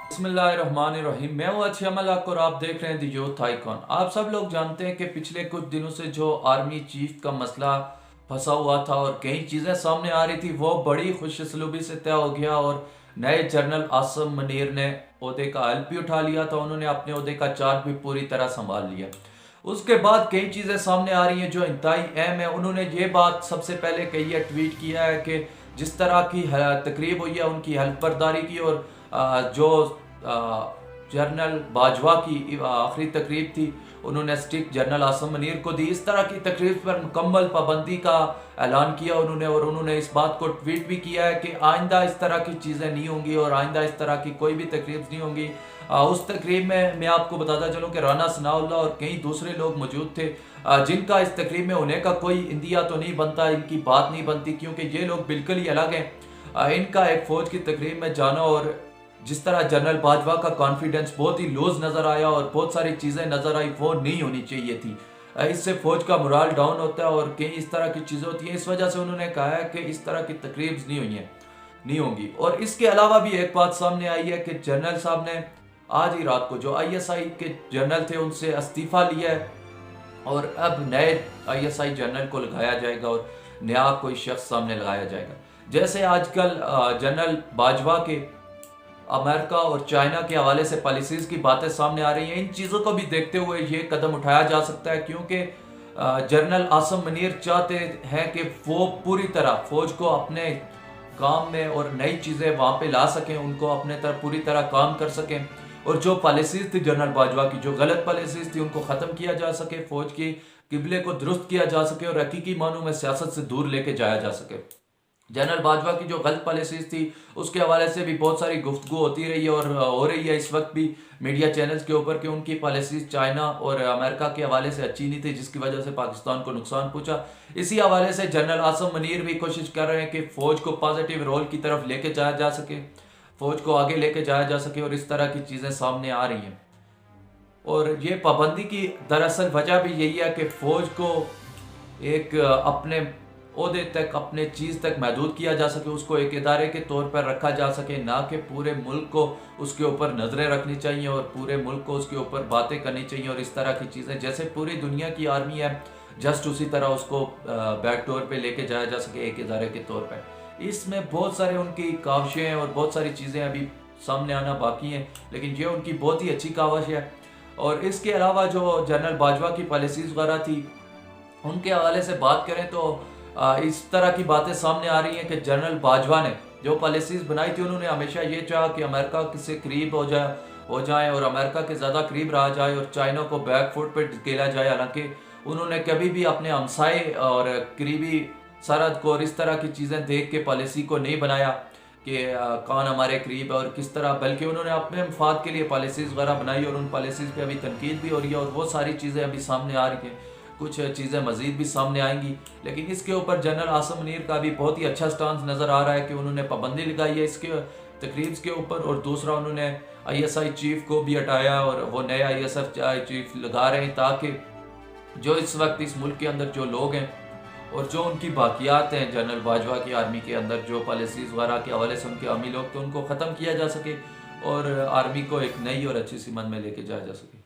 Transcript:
बिस्मिल्लाहिर्रहमानिर्रहीम। मैं हूं अच्छी अमल हक और आप देख रहे हैं दी यूथ आइकॉन। आप सब लोग जानते हैं कि पिछले कुछ दिनों से जो आर्मी चीफ का मसला फंसा हुआ था और कई चीज़ें सामने आ रही थी, वो बड़ी खुशसलूबी से तय हो गया और नए जनरल आसम मनीर ने ओहदे का हल्फ भी उठा लिया था। उन्होंने अपने ओहदे का चार्ज भी पूरी तरह संभाल लिया। उसके बाद कई चीज़ें सामने आ रही हैं जो इंतहाई अहम है। उन्होंने ये बात सबसे पहले कही है, ट्वीट किया है कि जिस तरह की तकरीब हुई है उनकी हल्फ बर्दारी की और जो जनरल बाजवा की आखिरी तकरीब थी उन्होंने स्टिक जनरल आसम मनीर को दी। इस तरह की तकरीब पर मुकम्मल पाबंदी का ऐलान किया उन्होंने और उन्होंने इस बात को ट्वीट भी किया है कि आइंदा इस तरह की चीज़ें नहीं होंगी और आइंदा इस तरह की कोई भी तकरीब नहीं होंगी। उस तकरीब में मैं आपको बताता चलूँ कि राना सनाउल्लाह और कई दूसरे लोग मौजूद थे, जिनका इस तकरीब में होने का कोई इंदिया तो नहीं बनता, इनकी बात नहीं बनती, क्योंकि ये लोग बिल्कुल ही अलग हैं। इनका एक फ़ौज की तकरीब में जाना और जिस तरह जनरल बाजवा का कॉन्फिडेंस बहुत ही लूज नज़र आया और बहुत सारी चीज़ें नज़र आई, वो नहीं होनी चाहिए थी। इससे फ़ौज का मोराल डाउन होता है और कई इस तरह की चीज़ें होती हैं। इस वजह से उन्होंने कहा है कि इस तरह की तकरीब नहीं हुई हैं, नहीं होंगी। और इसके अलावा भी एक बात सामने आई है कि जनरल साहब ने आज ही रात को जो ISI के जनरल थे उनसे इस्तीफ़ा लिया है और अब नए ISI जनरल को लगाया जाएगा और नया कोई शख्स सामने लगाया जाएगा। जैसे आजकल जनरल बाजवा के अमेरिका और चाइना के हवाले से पॉलिसीज की बातें सामने आ रही हैं, इन चीज़ों को भी देखते हुए ये कदम उठाया जा सकता है, क्योंकि जनरल आसम मनीर चाहते हैं कि वो पूरी तरह फौज को अपने काम में और नई चीज़ें वहाँ पे ला सकें, उनको अपने तरफ पूरी तरह काम कर सकें और जो पॉलिसीज थी जनरल बाजवा की, जो गलत पॉलिसीज थी, उनको ख़त्म किया जा सके, फौज की किबले को दुरुस्त किया जा सके और हकीकी मानों में सियासत से दूर लेके जाया जा सके। जनरल बाजवा की जो गलत पॉलिसीज थी उसके हवाले से भी बहुत सारी गुफ्तगू होती रही है और हो रही है इस वक्त भी मीडिया चैनल्स के ऊपर कि उनकी पॉलिसीज चाइना और अमेरिका के हवाले से अच्छी नहीं थी, जिसकी वजह से पाकिस्तान को नुकसान पहुंचा। इसी हवाले से जनरल आसम मनीर भी कोशिश कर रहे हैं कि फ़ौज को पॉजिटिव रोल की तरफ लेके जाया जा सके, फ़ौज को आगे लेके जाया जा सके और इस तरह की चीज़ें सामने आ रही हैं। और ये पाबंदी की दरअसल वजह भी यही है कि फ़ौज को एक अपने ओहदे तक, अपने चीज़ तक महदूद किया जा सके, उसको एक इदारे के तौर पर रखा जा सके, ना कि पूरे मुल्क को उसके ऊपर नज़रें रखनी चाहिए और पूरे मुल्क को उसके ऊपर बातें करनी चाहिए और इस तरह की चीज़ें। जैसे पूरी दुनिया की आर्मी है, जस्ट उसी तरह उसको बैक डोर पे लेके जाया जा सके एक इदारे के तौर पर। इसमें बहुत सारे उनकी काविशें हैं और बहुत सारी चीज़ें अभी सामने आना बाकी हैं, लेकिन ये उनकी बहुत ही अच्छी काविश है। और इसके अलावा जो जनरल बाजवा की पॉलिसीज़ वगैरह थी उनके हवाले से बात करें तो इस तरह की बातें सामने आ रही हैं कि जनरल बाजवा ने जो पॉलिसीज़ बनाई थी उन्होंने हमेशा ये चाहा कि अमेरिका से करीब हो जाए और अमेरिका के ज़्यादा करीब रहा जाए और चाइना को बैक फुट पर धकेला जाए। हालांकि उन्होंने कभी भी अपने हमसाए और करीबी सरहद को और इस तरह की चीज़ें देख के पॉलिसी को नहीं बनाया कि कौन हमारे करीब है और किस तरह, बल्कि उन्होंने अपने मफाद के लिए पॉलिसीज़ वगैरह बनाई और उन पॉलिसीज़ पे अभी तनकीद भी हो रही है और वो सारी चीज़ें अभी सामने आ रही हैं। कुछ चीज़ें मज़ीद भी सामने आएंगी, लेकिन इसके ऊपर जनरल आसम मुनीर का भी बहुत ही अच्छा स्टांस नज़र आ रहा है कि उन्होंने पाबंदी लगाई है इसके तकरीब के ऊपर और दूसरा उन्होंने ISI चीफ को भी हटाया और वो नए ISI चीफ लगा रहे हैं ताकि जो इस वक्त इस मुल्क के अंदर जो लोग हैं और जो उनकी बाकियात हैं जनरल बाजवा की आर्मी के अंदर, जो पॉलिसीज़ वगैरह के हवाले से उनके अमी लोग थे, उनको ख़त्म किया जा सके और आर्मी को एक नई और अच्छी सी मन में लेके जाया जा सके।